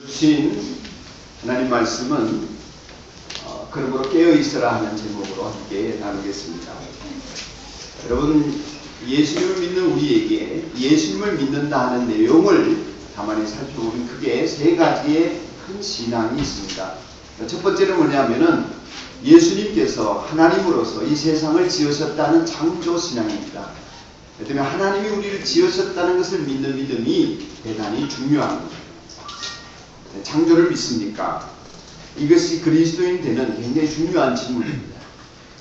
주신 하나님 말씀은 그러므로 깨어있어라 하는 제목으로 함께 나누겠습니다. 여러분, 예수님을 믿는 우리에게 예수님을 믿는다 하는 내용을 가만히 살펴보면 크게 세 가지의 큰 신앙이 있습니다. 첫 번째는 뭐냐면은 예수님께서 하나님으로서 이 세상을 지으셨다는 창조 신앙입니다. 그렇기 때문에 하나님이 우리를 지으셨다는 것을 믿는 믿음이 대단히 중요합니다. 창조를 믿습니까? 이것이 그리스도인 되는 굉장히 중요한 질문입니다.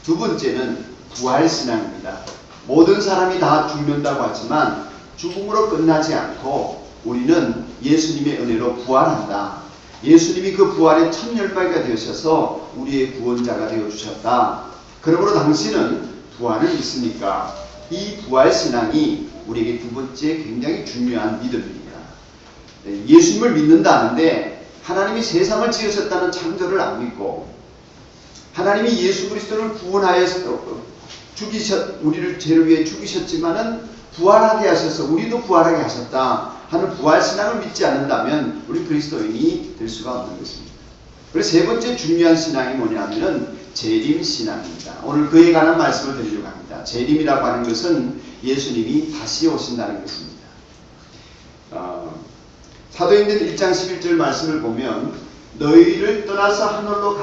두 번째는 부활신앙입니다. 모든 사람이 다 죽는다고 하지만 죽음으로 끝나지 않고 우리는 예수님의 은혜로 부활한다. 예수님이 그 부활의 첫 열매가 되셔서 우리의 구원자가 되어주셨다. 그러므로 당신은 부활을 믿습니까? 이 부활신앙이 우리에게 두 번째 굉장히 중요한 믿음입니다. 예수님을 믿는다 하는데 하나님이 세상을 지으셨다는 창조를 안 믿고 하나님이 예수 그리스도를 구원하여서 우리를 죄를 위해 죽이셨지만은 부활하게 하셔서 우리도 부활하게 하셨다 하는 부활신앙을 믿지 않는다면 우리 그리스도인이 될 수가 없는 것입니다. 그래서 세 번째 중요한 신앙이 뭐냐면은 재림신앙입니다. 오늘 그에 관한 말씀을 드리려고 합니다. 재림이라고 하는 것은 예수님이 다시 오신다는 것입니다. 사도행전 1장 11절 말씀을 보면 너희를 떠나서 하늘로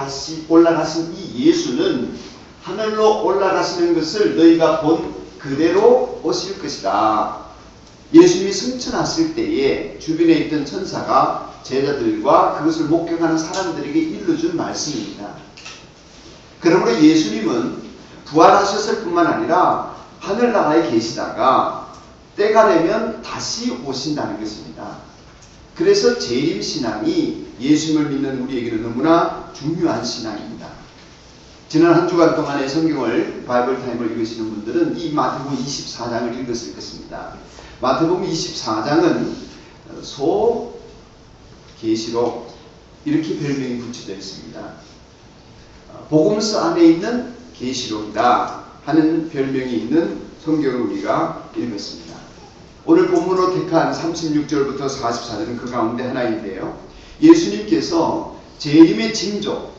올라가신 이 예수는 하늘로 올라가시는 것을 너희가 본 그대로 오실 것이다. 예수님이 승천하실 때에 주변에 있던 천사가 제자들과 그것을 목격하는 사람들에게 일러준 말씀입니다. 그러므로 예수님은 부활하셨을 뿐만 아니라 하늘나라에 계시다가 때가 되면 다시 오신다는 것입니다. 그래서 재림신앙이 예수님을 믿는 우리에게는 너무나 중요한 신앙입니다. 지난 한 주간 동안의 성경을 바이블타임을 읽으시는 분들은 이 마태복음 24장을 읽었을 것입니다. 마태복음 24장은 소계시록 이렇게 별명이 붙여져 있습니다. 복음서 안에 있는 계시록이다 하는 별명이 있는 성경을 우리가 읽었습니다. 오늘 본문으로 택한 36절부터 44절은 그 가운데 하나인데요. 예수님께서 재림의 징조,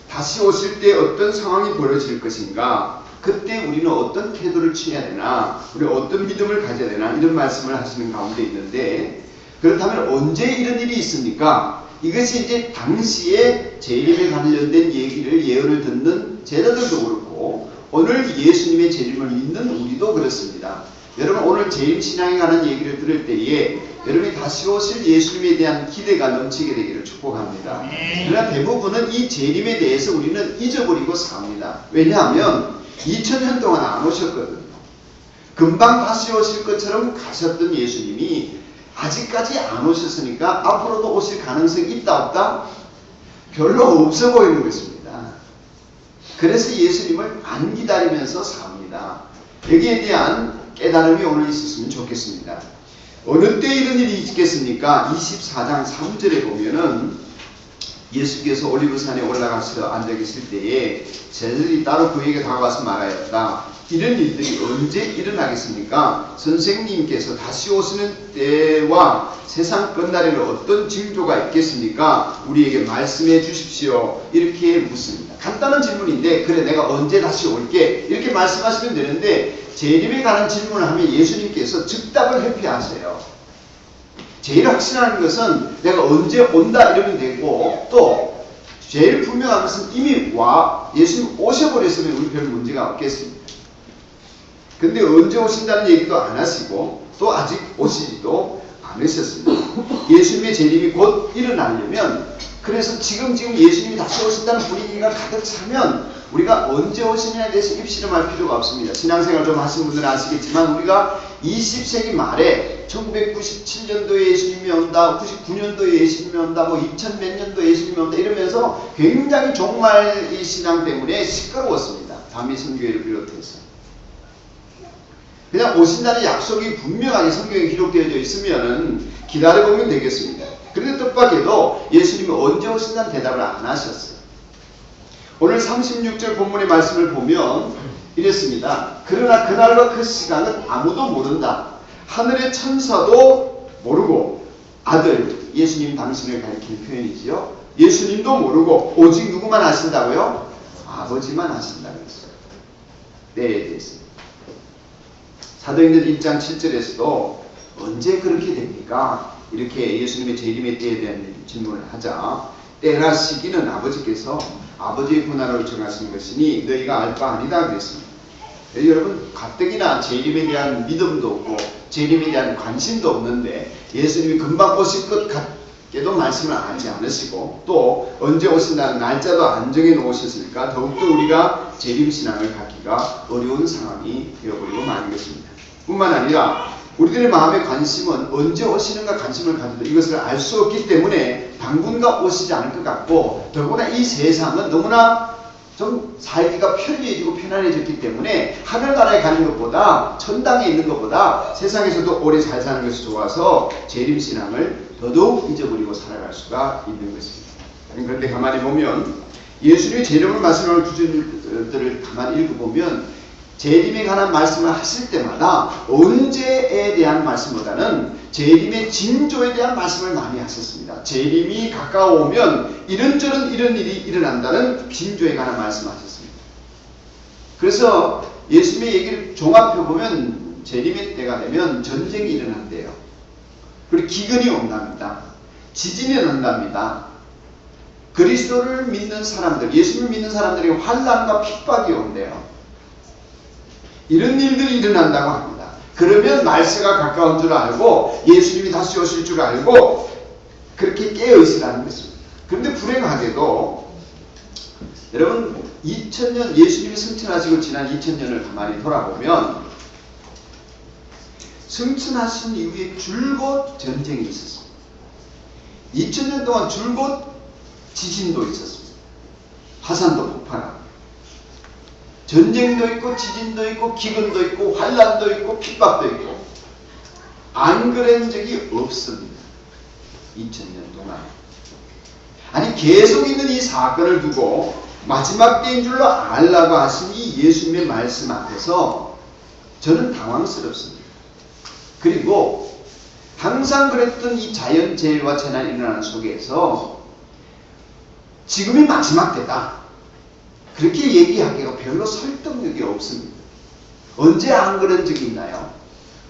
다시 오실 때 어떤 상황이 벌어질 것인가, 그때 우리는 어떤 태도를 취해야 되나, 우리 어떤 믿음을 가져야 되나 이런 말씀을 하시는 가운데 있는데, 그렇다면 언제 이런 일이 있습니까? 이것이 이제 당시에 재림에 관련된 예언을 듣는 제자들도 그렇고 오늘 예수님의 재림을 믿는 우리도 그렇습니다. 여러분, 오늘 재림신앙에 관한 얘기를 들을 때에 여러분이 다시 오실 예수님에 대한 기대가 넘치게 되기를 축복합니다. 그러나 대부분은 이 재림에 대해서 우리는 잊어버리고 삽니다. 왜냐하면 2000년 동안 안 오셨거든요. 금방 다시 오실 것처럼 가셨던 예수님이 아직까지 안 오셨으니까 앞으로도 오실 가능성이 있다 없다? 별로 없어 보이는 것입니다. 그래서 예수님을 안 기다리면서 삽니다. 여기에 대한 깨달음이 오늘 있었으면 좋겠습니다. 어느 때 이런 일이 있겠습니까? 24장 3절에 보면은 예수께서 올리브산에 올라가서 앉아 계실 때에 제자들이 따로 그에게 다가와서 말하였다. 이런 일들이 언제 일어나겠습니까? 선생님께서 다시 오시는 때와 세상 끝날에는 어떤 징조가 있겠습니까? 우리에게 말씀해 주십시오. 이렇게 묻습니다. 간단한 질문인데, 그래 내가 언제 다시 올게 이렇게 말씀하시면 되는데 재림에 관한 질문을 하면 예수님께서 즉답을 회피하세요. 제일 확신하는 것은 내가 언제 온다 이러면 되고, 또 제일 분명한 것은 이미 예수님 오셔버렸으면 우리 별 문제가 없겠습니다. 근데 언제 오신다는 얘기도 안 하시고 또 아직 오시지도 않으셨습니다. 예수님의 재림이 곧 일어나려면, 그래서 지금 예수님이 다시 오신다는 분위기가 가득 차면 우리가 언제 오시냐에 대해서 입씨름할 필요가 없습니다. 신앙생활 좀 하신 분들은 아시겠지만 우리가 20세기 말에 1997년도에 예수님이 온다, 99년도에 예수님이 온다, 2000 몇 년도에 예수님이 온다 이러면서 굉장히 종말의 신앙 때문에 시끄러웠습니다. 밤이 선교회를 비롯해서. 그냥 오신다는 약속이 분명하게 성경에 기록되어져 있으면은 기다려보면 되겠습니다. 그런데 뜻밖에도 예수님이 언제 오신다는 대답을 안 하셨어요. 오늘 36절 본문의 말씀을 보면 이랬습니다. 그러나 그날과 그 시간은 아무도 모른다. 하늘의 천사도 모르고 아들 예수님 당신을 가리키는 표현이지요. 예수님도 모르고 오직 누구만 아신다고요? 아버지만 아신다고 했어요. 때에 대해서. 사도행전 1장 7절에서도 언제 그렇게 됩니까? 이렇게 예수님의 재림의 때에 대한 질문을 하자 때나 시기는 아버지께서 아버지의 권한으로 정하신 것이니 너희가 알 바 아니다 그랬습니다. 여러분 가뜩이나 재림에 대한 믿음도 없고 재림에 대한 관심도 없는데 예수님이 금방 오실 것 같게도 말씀을 하지 않으시고 또 언제 오신다는 날짜도 안 정해 놓으셨으니까 더욱더 우리가 재림신앙을 갖기가 어려운 상황이 되어버리고 마는 것입니다. 뿐만 아니라 우리들의 마음의 관심은 언제 오시는가 관심을 가져도 이것을 알 수 없기 때문에 당분간 오시지 않을 것 같고 더구나 이 세상은 너무나 좀 살기가 편리해지고 편안해졌기 때문에 하늘나라에 가는 것보다 천당에 있는 것보다 세상에서도 오래 잘 사는 것이 좋아서 재림신앙을 더더욱 잊어버리고 살아갈 수가 있는 것입니다. 그런데 가만히 보면 예수님이 재림을 말씀하는 구절들을 가만히 읽어보면 재림에 관한 말씀을 하실 때마다 언제에 대한 말씀보다는 재림의 징조에 대한 말씀을 많이 하셨습니다. 재림이 가까워오면 이런저런 이런 일이 일어난다는 징조에 관한 말씀을 하셨습니다. 그래서 예수님의 얘기를 종합해보면 재림의 때가 되면 전쟁이 일어난대요. 그리고 기근이 온답니다. 지진이 난답니다. 그리스도를 믿는 사람들, 예수님을 믿는 사람들이 환난과 핍박이 온대요. 이런 일들이 일어난다고 합니다. 그러면 말세가 가까운 줄 알고 예수님이 다시 오실 줄 알고 그렇게 깨어있으라는 것입니다. 그런데 불행하게도 여러분 2000년 예수님이 승천하시고 지난 2000년을 가만히 돌아보면 승천하신 이후에 줄곧 전쟁이 있었습니다. 2000년 동안 줄곧 지진도 있었습니다. 화산도 폭발하고 전쟁도 있고 지진도 있고 기근도 있고 환난도 있고 핍박도 있고 안 그런 적이 없습니다. 2000년 동안. 아니 계속 있는 이 사건을 두고 마지막 때인 줄로 알라고 하신 이 예수님의 말씀 앞에서 저는 당황스럽습니다. 그리고 항상 그랬던 이 자연재해와 재난이 일어나는 속에서 지금이 마지막 때다. 그렇게 얘기하기가 별로 설득력이 없습니다. 언제 안 그런 적이 있나요?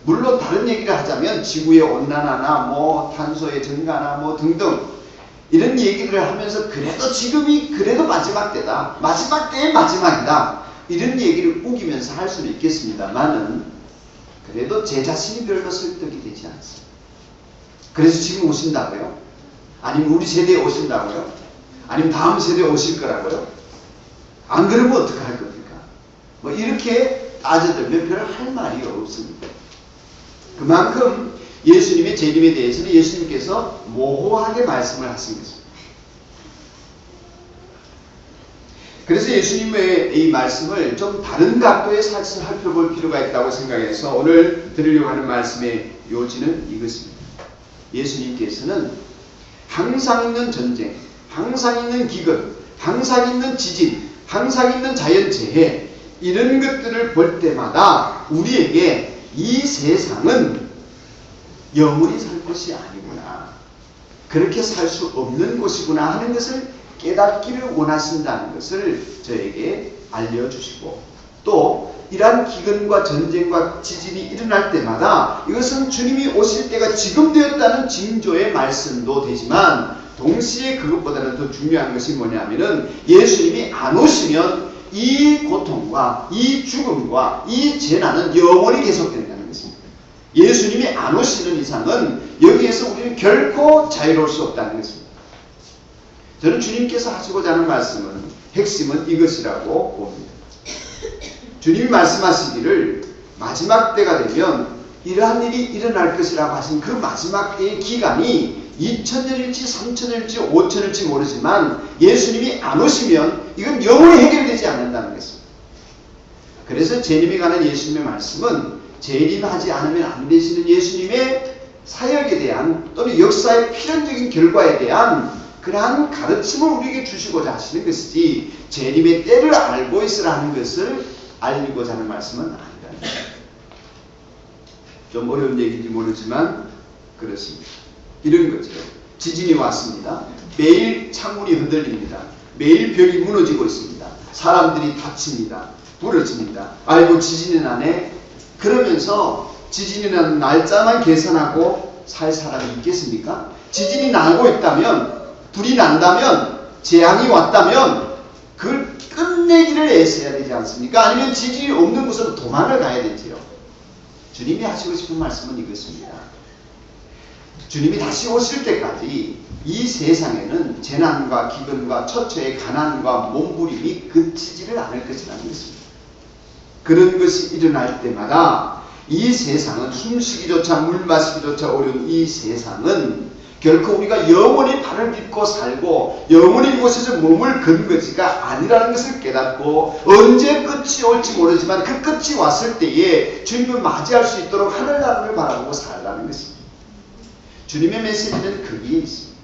물론 다른 얘기를 하자면 지구의 온난화나 뭐 탄소의 증가나 뭐 등등 이런 얘기를 하면서 그래도 지금이 그래도 마지막 때다. 마지막 때의 마지막이다. 이런 얘기를 우기면서 할 수는 있겠습니다만은 그래도 제 자신이 별로 설득이 되지 않습니다. 그래서 지금 오신다고요? 아니면 우리 세대에 오신다고요? 아니면 다음 세대에 오실 거라고요? 안 그러면 어떡할 겁니까? 뭐 이렇게 따져들면 별 할 말이 없습니다. 그만큼 예수님의 재림에 대해서는 예수님께서 모호하게 말씀을 하신 것입니다. 그래서 예수님의 이 말씀을 좀 다른 각도에서 살펴볼 필요가 있다고 생각해서 오늘 드리려고 하는 말씀의 요지는 이것입니다. 예수님께서는 항상 있는 전쟁, 항상 있는 기근, 항상 있는 지진, 항상 있는 자연재해 이런 것들을 볼 때마다 우리에게 이 세상은 영원히 살 곳이 아니구나. 그렇게 살 수 없는 곳이구나 하는 것을 깨닫기를 원하신다는 것을 저에게 알려주시고 또 이러한 기근과 전쟁과 지진이 일어날 때마다 이것은 주님이 오실 때가 지금 되었다는 징조의 말씀도 되지만 동시에 그것보다는 더 중요한 것이 뭐냐면은 예수님이 안 오시면 이 고통과 이 죽음과 이 재난은 영원히 계속된다는 것입니다. 예수님이 안 오시는 이상은 여기에서 우리는 결코 자유로울 수 없다는 것입니다. 저는 주님께서 하시고자 하는 말씀은 핵심은 이것이라고 봅니다. 주님이 말씀하시기를 마지막 때가 되면 이러한 일이 일어날 것이라고 하신 그 마지막 때의 기간이 2000년일지 3000년일지 5000년일지 모르지만 예수님이 안 오시면 이건 영원히 해결되지 않는다는 것입니다. 그래서 재림에 관한 예수님의 말씀은 재림하지 않으면 안 되시는 예수님의 사역에 대한 또는 역사의 필연적인 결과에 대한 그러한 가르침을 우리에게 주시고자 하시는 것이지 재림의 때를 알고 있으라 하는 것을 알리고자 하는 말씀은 아니다. 좀 어려운 얘기인지 모르지만 그렇습니다. 이런 거죠. 지진이 왔습니다. 매일 창문이 흔들립니다. 매일 벽이 무너지고 있습니다. 사람들이 다칩니다. 부러집니다. 아이고 지진이 나네. 그러면서 지진이 나는 날짜만 계산하고 살 사람이 있겠습니까? 지진이 나고 있다면, 불이 난다면, 재앙이 왔다면 그걸 끝내기를 애써야 되지 않습니까? 아니면 지진이 없는 곳으로 도망을 가야 되지요. 주님이 하시고 싶은 말씀은 이것입니다. 주님이 다시 오실 때까지 이 세상에는 재난과 기근과 처처의 가난과 몸부림이 그치지를 않을 것이라는 것입니다. 그런 것이 일어날 때마다 이 세상은 숨쉬기조차 물 마시기조차 어려운 이 세상은 결코 우리가 영원히 발을 딛고 살고 영원히 이곳에서 몸을 건 것이가 아니라는 것을 깨닫고 언제 끝이 올지 모르지만 그 끝이 왔을 때에 주님을 맞이할 수 있도록 하늘나라를 바라보고 살라는 것입니다. 주님의 메시지는 거기에 있습니다.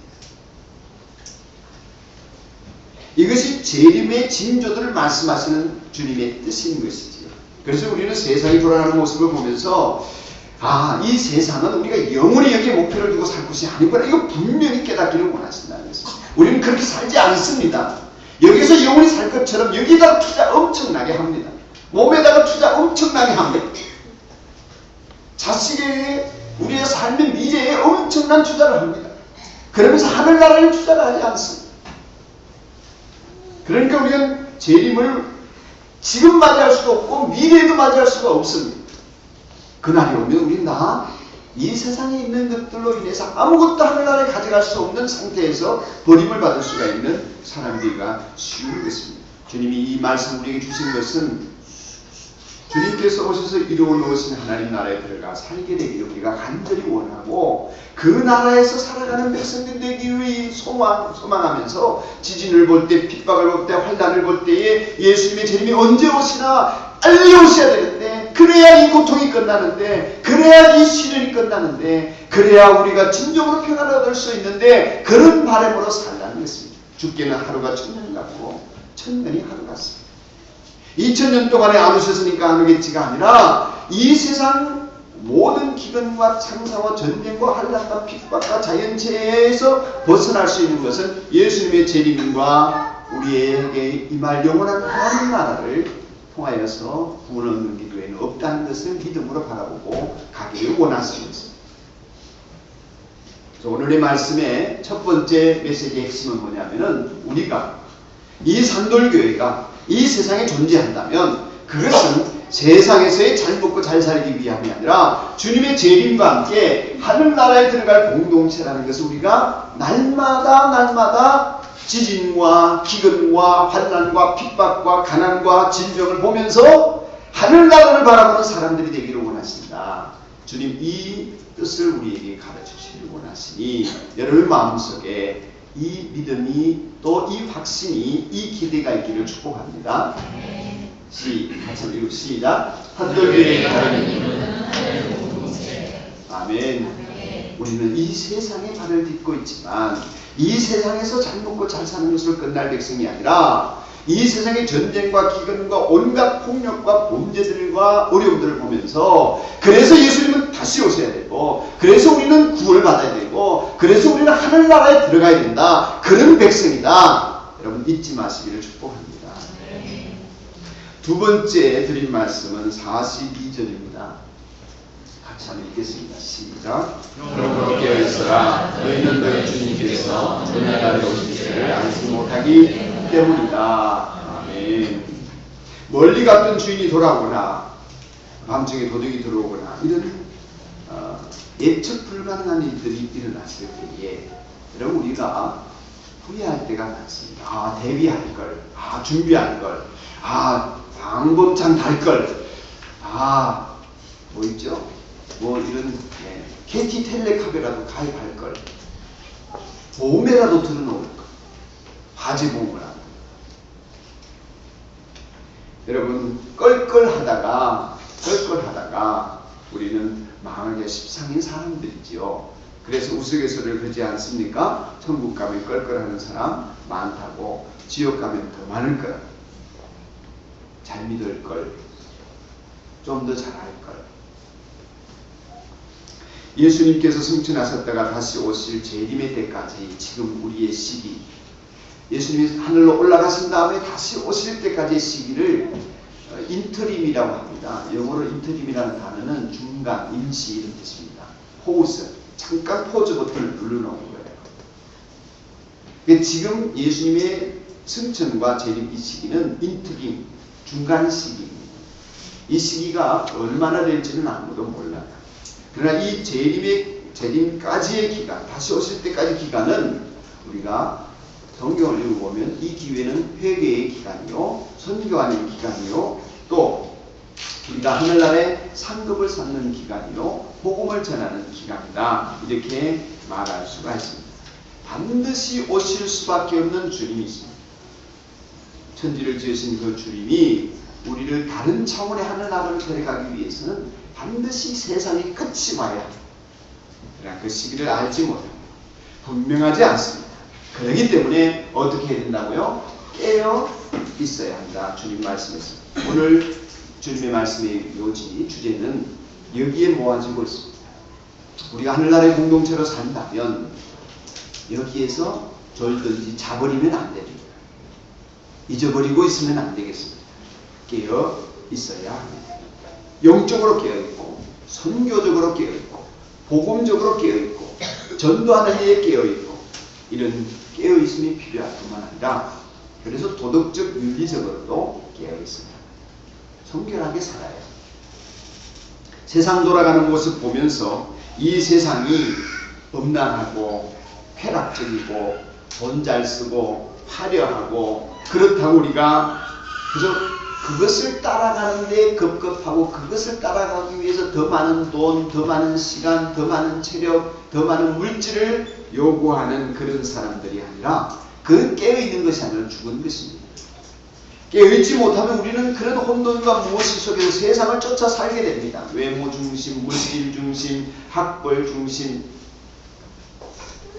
이것이 재림의 징조들을 말씀하시는 주님의 뜻인 것이지요. 그래서 우리는 세상이 돌아가는 모습을 보면서 이 세상은 우리가 영원히 여기에 목표를 두고 살 것이 아니구나. 이거 분명히 깨닫기를 원하신다는 것입니다. 우리는 그렇게 살지 않습니다. 여기서 영원히 살 것처럼 여기다가 투자 엄청나게 합니다. 몸에다가 투자 엄청나게 합니다. 자식에게 우리의 삶의 미래에 엄청난 투자를 합니다. 그러면서 하늘나라에 투자를 하지 않습니다. 그러니까 우리는 재림을 지금 맞이할 수도 없고 미래에도 맞이할 수가 없습니다. 그날이 오면 우리는 이 세상에 있는 것들로 인해서 아무것도 하늘나라에 가져갈 수 없는 상태에서 버림을 받을 수가 있는 사람들이가 쉬운 것입니다. 주님이 이 말씀 우리에게 주신 것은 주님께서 오셔서 이루어 놓으신 하나님 나라에 들어가 살게 되기를 우리가 간절히 원하고 그 나라에서 살아가는 백성들 되기를 소망하면서 지진을 볼 때, 핍박을 볼 때, 환난을 볼 때에 예수님의 재림이 언제 오시나 빨리 오셔야 되는데, 그래야 이 고통이 끝나는데, 그래야 이 시련이 끝나는데, 그래야 우리가 진정으로 평안을 얻을 수 있는데 그런 바람으로 살라는 것입니다. 죽게는 하루가 천년 같고 천년이 하루 같습니다. 2000년 동안에 안 오셨으니까 안 오겠지가 아니라 이 세상 모든 기근과 창사와 전쟁과 환난과 핍박과 자연재해에서 벗어날 수 있는 것은 예수님의 재림과 우리에게 임할 영원한 하나님 나라를 통하여서 구원 얻는 길 외에는 없다는 것을 믿음으로 바라보고 가기를 원하십니다. 오늘의 말씀의 첫 번째 메시지의 핵심은 뭐냐면은 우리가 이 산돌교회가 이 세상에 존재한다면 그것은 세상에서의 잘 먹고 잘 살기 위함이 아니라 주님의 재림과 함께 하늘나라에 들어갈 공동체라는 것을 우리가 날마다 지진과 기근과 환난과 핍박과 가난과 질병을 보면서 하늘나라를 바라보는 사람들이 되기를 원하십니다. 주님 이 뜻을 우리에게 가르쳐주시길 원하시니 여러분 마음속에 이 믿음이 또 이 확신이 이 기대가 있기를 축복합니다. 같이 읽고 시작. 한돌교회의 하나님은 하늘 공동체. 아멘. 우리는 이 세상에 발을 딛고 있지만 이 세상에서 잘 먹고 잘 사는 것으로 끝날 백성이 아니라 이 세상의 전쟁과 기근과 온갖 폭력과 범죄들과 어려움들을 보면서 그래서 예수님은 다시 오셔야 되고 그래서 우리는 구원을 받아야 되고 그래서 우리는 하늘나라에 들어가야 된다. 그런 백성이다. 여러분 잊지 마시기를 축복합니다. 두 번째 드린 말씀은 42절입니다. 같이 한번 읽겠습니다. 시작. 그러므로 깨어있어라. 너희는 너희 주님께서 전날에 오실 때를 알지 못하기 때문이다. 아멘. 멀리 갔던 주인이 돌아오거나 밤중에 도둑이 들어오거나 이런 예측 불가능한 일들이 일어났을 때에 여러분 우리가 후회할 때가 많습니다. 대비할 걸, 준비할 걸, 방범창 달 걸, 뭐 있죠? 뭐 이런 KT텔레카베라도 가입할 걸, 보험에라도 들어놓을 걸, 화재보험을 하고. 여러분 껄껄하다가 우리는 망하기가 십상인 사람들이지요. 그래서 우스갯소리를 그러지 않습니까? 천국 가면 껄껄하는 사람 많다고, 지옥 가면 더 많을 거야. 잘 믿을 걸, 좀 더 잘할 걸. 예수님께서 승천하셨다가 다시 오실 재림의 때까지 지금 우리의 시기, 예수님이 하늘로 올라가신 다음에 다시 오실 때까지의 시기를 인터림이라고 합니다. 영어로 인터림이라는 단어는 중간, 임시 이런 뜻입니다. 포즈, 잠깐 포즈 버튼을 눌러놓은 거예요. 지금 예수님의 승천과 재림 이 시기는 인터림, 중간 시기입니다. 이 시기가 얼마나 될지는 아무도 몰라요. 그러나 이 재림까지의 기간, 다시 오실 때까지 기간은 우리가 성경을 읽어보면 이 기회는 회개의 기간이요, 선교하는 기간이요, 또 우리가 하늘나라에 상급을 쌓는 기간이요, 복음을 전하는 기간이다, 이렇게 말할 수가 있습니다. 반드시 오실 수밖에 없는 주님이 있습니다. 천지를 지으신 그 주님이 우리를 다른 차원의 하늘나라를 데려가기 위해서는 반드시 세상이 끝이 와야 합니다. 그러나 그 시기를 알지 못합니다. 분명하지 않습니다. 그렇기 때문에 어떻게 해야 된다고요? 깨어 있어야 한다. 주님 말씀에서. 오늘 주님의 말씀의 요지, 주제는 여기에 모아지고 있습니다. 우리가 하늘나라의 공동체로 산다면 여기에서 졸든지 자버리면 안 됩니다. 잊어버리고 있으면 안 되겠습니다. 깨어 있어야 합니다. 영적으로 깨어 있고, 선교적으로 깨어 있고, 복음적으로 깨어 있고, 전도하는 일에 깨어 있고, 이런 깨어 있음이 필요할 뿐만 아니라, 그래서 도덕적, 윤리적으로도 깨어 있습니다. 성결하게 살아야 합니다. 세상 돌아가는 모습 보면서 이 세상이 음란하고 쾌락적이고 돈 잘 쓰고 화려하고 그렇다고 우리가 그저 그것을 따라가는데 급급하고 그것을 따라가기 위해서 더 많은 돈, 더 많은 시간, 더 많은 체력, 더 많은 물질을 요구하는 그런 사람들이 아니라 그건 깨어있는 것이 아니라 죽은 것입니다. 깨어있지 못하면 우리는 그런 혼돈과 무엇 속에서 세상을 쫓아 살게 됩니다. 외모 중심, 물질 중심, 학벌 중심,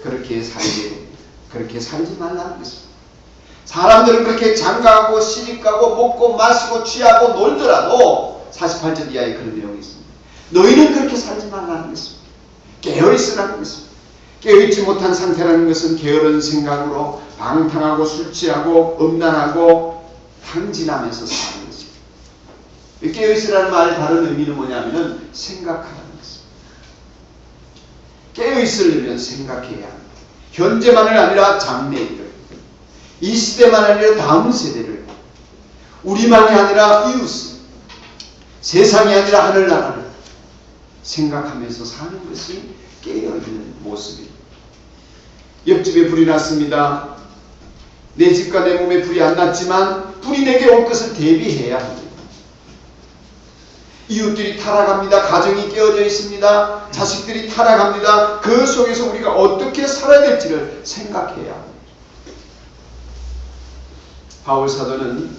그렇게 살게 됩니다. 그렇게 살지 말라는 것입니다. 사람들은 그렇게 장가하고 시집가고 먹고 마시고 취하고 놀더라도 48절 이하에 그런 내용이 있습니다. 너희는 그렇게 살지 말라는 것입니다. 깨어있으라는 것입니다. 깨어있지 못한 상태라는 것은 게으른 생각으로 방탕하고 술 취하고 음란하고 탕진하면서 사는 것입니다. 깨어있으라는 말의 다른 의미는 뭐냐면 생각하라는 것입니다. 깨어있으려면 생각해야 합니다. 현재만을 아니라 장래를, 이 시대만 아니라 다음 세대를, 우리만이 아니라 이웃을, 세상이 아니라 하늘나라를 생각하면서 사는 것이 깨어있는 모습입니다. 옆집에 불이 났습니다. 내 집과 내 몸에 불이 안 났지만 불이 내게 올 것을 대비해야 합니다. 이웃들이 타락합니다. 가정이 깨어져 있습니다. 자식들이 타락합니다. 그 속에서 우리가 어떻게 살아야 될지를 생각해야 합니다. 바울 사도는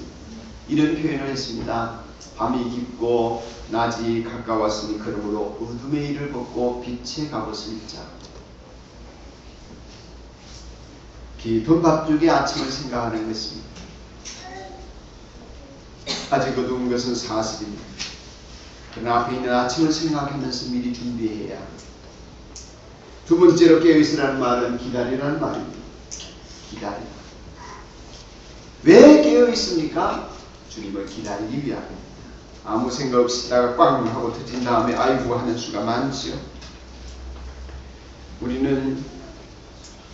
이런 표현을 했습니다. 밤이 깊고 낮이 가까웠으니 그러므로 어둠의 일을 벗고 빛의 갑옷을 입자. 깊은 밤중에 아침을 생각하는 것입니다. 아직 어두운 것은 사실입니다. 그러나 앞에 있는 아침을 생각하면서 미리 준비해야 합니다. 두 번째로 깨어있으라는 말은 기다리라는 말입니다. 기다리라. 왜 깨어있습니까? 주님을 기다리기 위함입니다. 아무 생각 없이 다가 꽝 하고 터진 다음에 아이고 하는 수가 많지요. 우리는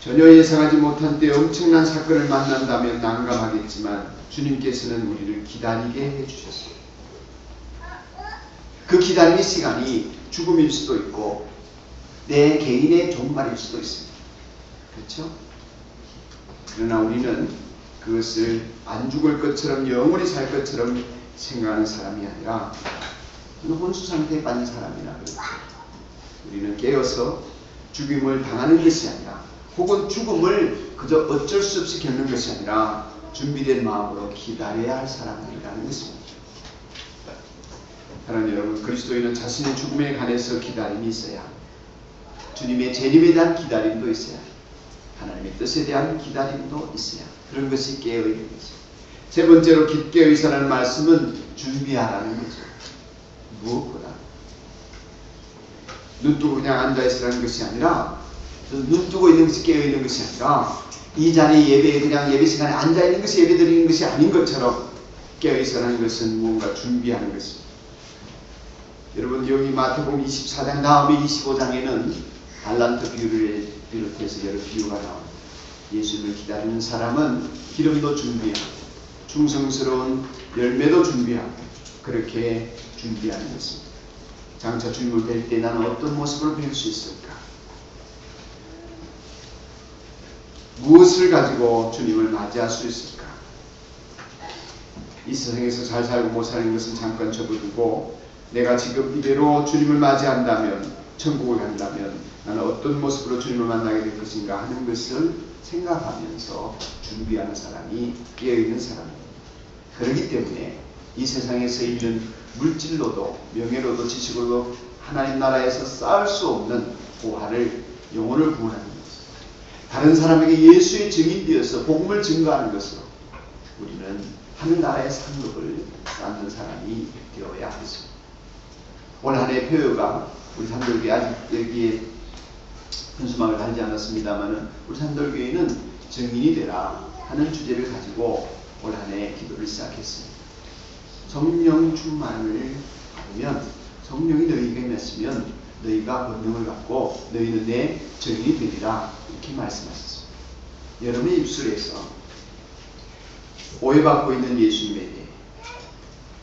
전혀 예상하지 못한 때 엄청난 사건을 만난다면 난감하겠지만 주님께서는 우리를 기다리게 해주셨습니다. 그 기다림의 시간이 죽음일 수도 있고 내 개인의 종말일 수도 있습니다. 그렇죠? 그러나 우리는 그것을 안 죽을 것처럼 영원히 살 것처럼 생각하는 사람이 아니라 혼수 상태에 빠진 사람이라 그렇죠. 우리는 깨어서 죽임을 당하는 것이 아니라 혹은 죽음을 그저 어쩔 수 없이 겪는 것이 아니라 준비된 마음으로 기다려야 할 사람들이라는 것입니다. 사랑하는 여러분, 그리스도인은 자신의 죽음에 관해서 기다림이 있어야 합니다. 주님의 재림에 대한 기다림도 있어야 합니다. 하나님의 뜻에 대한 기다림도 있어야 합니다. 그런 것이 깨어있는 거죠. 세 번째로 깨어있으라는 말씀은 준비하라는 거죠. 무엇보다 눈 뜨고 그냥 앉아있으라는 것이 아니라, 눈 뜨고 있는 것이 깨어있는 것이 아니라, 이 자리에 예배에 그냥 예배 시간에 앉아있는 것이 예배 드리는 것이 아닌 것처럼 깨어있으라는 것은 무언가 준비하는 것입니다. 여러분, 여기 마태복음 24장 다음에 25장에는 달란트 비유를 비롯해서 여러 비유가 나옵니다. 예수님을 기다리는 사람은 기름도 준비하고 충성스러운 열매도 준비하고 그렇게 준비하는 것입니다. 장차 주님을 뵐 때 나는 어떤 모습으로 뵐 수 있을까? 무엇을 가지고 주님을 맞이할 수 있을까? 이 세상에서 잘 살고 못 사는 것은 잠깐 접어두고 내가 지금 이대로 주님을 맞이한다면, 천국을 간다면 나는 어떤 모습으로 주님을 만나게 될 것인가 하는 것을 생각하면서 준비하는 사람이 깨어있는 사람입니다. 그렇기 때문에 이 세상에서 있는 물질로도 명예로도 지식으로도 하나님 나라에서 쌓을 수 없는 보화를, 영혼을 구원하는 것, 다른 사람에게 예수의 증인되어서 복음을 증거하는 것으로 우리는 하늘나라의 상급을 쌓는 사람이 되어야 하겠습니다. 올 한 해 표어가 우리 산돌교회 아직 여기에 현수막을 달지 않았습니다만 우리 산돌교회는 증인이 되라 하는 주제를 가지고 올 한 해 기도를 시작했습니다. 성령 충만을 받으면, 성령이 너희에게 임했으면 너희가 권능을 갖고 너희는 내 증인이 되리라, 이렇게 말씀하셨습니다. 여러분의 입술에서 오해받고 있는 예수님에 대해,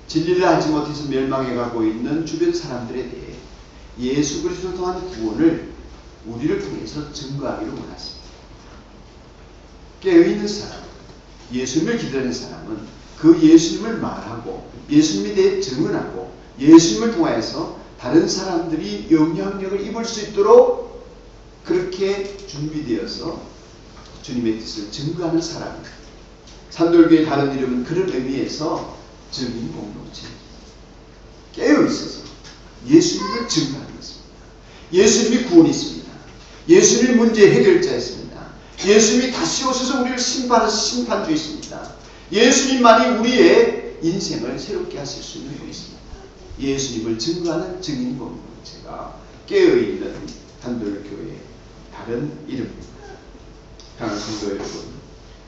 진리를 알지 못해서 멸망해가고 있는 주변 사람들에 대해 예수 그리스도 통한 구원을 우리를 통해서 증거하기를 원하십니다. 깨어있는 사람, 예수님을 기다리는 사람은 그 예수님을 말하고 예수님에 대해 증언하고 예수님을 통해서 다른 사람들이 영향력을 입을 수 있도록 그렇게 준비되어서 주님의 뜻을 증거하는 사람입니다. 산돌교의 다른 이름은 그런 의미에서 증인 공동체, 깨어있어서 예수님을 증거하는 것입니다. 예수님이 구원이 있습니다. 예수님이 문제 해결자였습니다. 예수님이 다시 오셔서 우리를 심판하셔서 심판주이십니다. 예수님만이 우리의 인생을 새롭게 하실 수 있는 분이 있습니다. 예수님을 증거하는 증인 공동체가 깨어있는 산돌교회의 다른 이름입니다. 사랑하는 성도 여러분,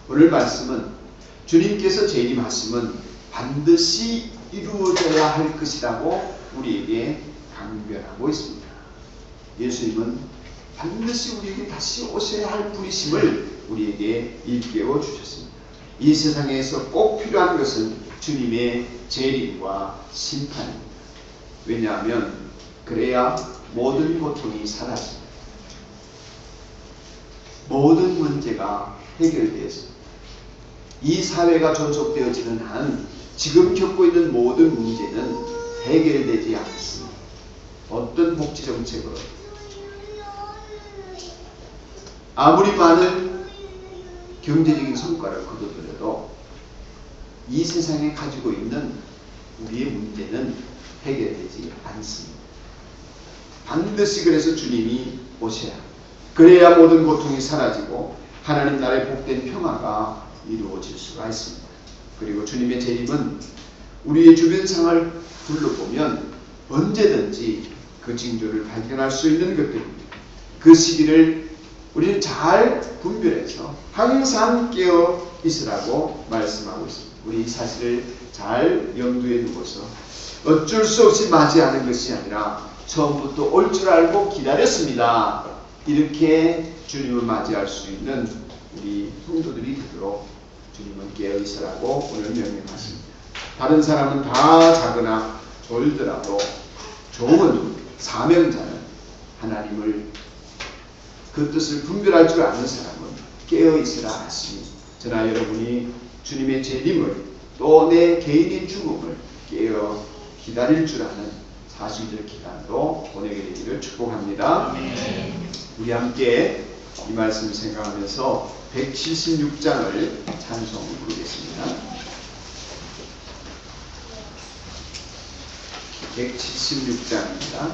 오늘 말씀은 주님께서 재림하심은 반드시 이루어져야 할 것이라고 우리에게 강변하고 있습니다. 예수님은 반드시 우리에게 다시 오셔야 할 분이심을 우리에게 일깨워 주셨습니다. 이 세상에서 꼭 필요한 것은 주님의 재림과 심판입니다. 왜냐하면 그래야 모든 고통이 사라집니다. 모든 문제가 해결되어서 이 사회가 존속되어지는 한 지금 겪고 있는 모든 문제는 해결되지 않습니다. 어떤 복지정책으로 아무리 많은 경제적인 성과를 거두더라도 이 세상에 가지고 있는 우리의 문제는 해결되지 않습니다. 반드시 그래서 주님이 오셔야, 그래야 모든 고통이 사라지고 하나님 나라의 복된 평화가 이루어질 수가 있습니다. 그리고 주님의 재림은 우리의 주변 상을 둘러보면 언제든지 그 징조를 발견할 수 있는 것들입니다. 그 시기를 우리는 잘 분별해서 항상 깨어 있으라고 말씀하고 있습니다. 우리 이 사실을 잘 염두에 두고서 어쩔 수 없이 맞이하는 것이 아니라 처음부터 올 줄 알고 기다렸습니다. 이렇게 주님을 맞이할 수 있는 우리 성도들이 되도록 주님은 깨어있으라고 오늘 명령하십니다. 다른 사람은 다 자거나 졸더라도 좋은 사명자는 하나님을 그 뜻을 분별할 줄 아는 사람은 깨어있으라 하시니 저나 여러분이 주님의 재림을 또 내 개인의 죽음을 깨어 기다릴 줄 아는 사순절 기간도 보내게 되기를 축복합니다. 우리 함께 이 말씀 생각하면서 176장을 찬송 부르겠습니다. 176장입니다.